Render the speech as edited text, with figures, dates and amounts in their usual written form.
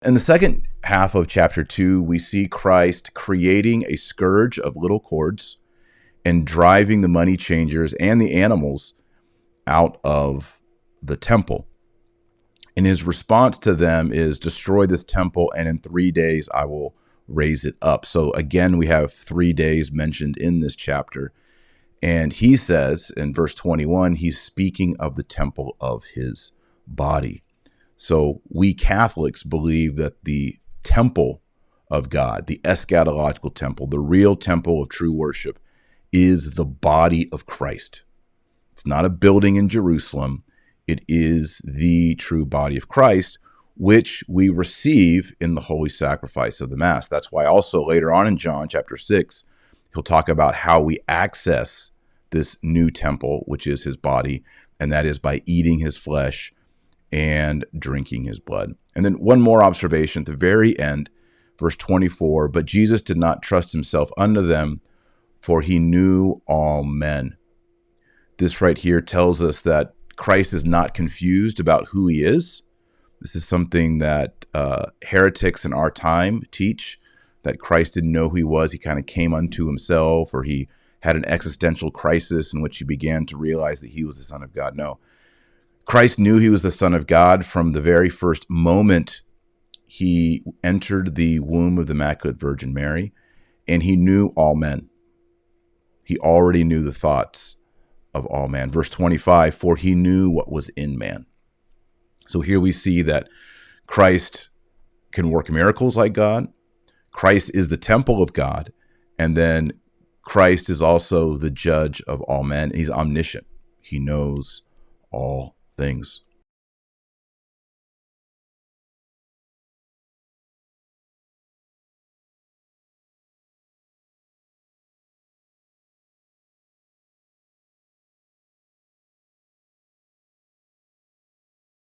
In the second half of chapter 2, we see Christ creating a scourge of little cords and driving the money changers and the animals out of the temple. And his response to them is, destroy this temple, and in 3 days I will raise it up. So again, we have 3 days mentioned in this chapter. And he says in verse 21, he's speaking of the temple of his body. So we Catholics believe that the temple of God, the eschatological temple, the real temple of true worship, is the body of Christ. It's not a building in Jerusalem. It is the true body of Christ, which we receive in the holy sacrifice of the Mass. That's why also later on in John chapter 6, he'll talk about how we access this new temple, which is his body, and that is by eating his flesh and drinking his blood. And then one more observation at the very end, verse 24, but Jesus did not trust himself unto them, for he knew all men. This right here tells us that Christ is not confused about who he is. This is something that heretics in our time teach, that Christ didn't know who he was. He kind of came unto himself, or he had an existential crisis in which he began to realize that he was the Son of God. No, Christ knew he was the Son of God from the very first moment he entered the womb of the Immaculate Virgin Mary, and he knew all men. He already knew the thoughts of all man. Verse 25, for he knew what was in man. So here we see that Christ can work miracles like God. Christ is the temple of God. And then Christ is also the judge of all men. He's omniscient. He knows all things.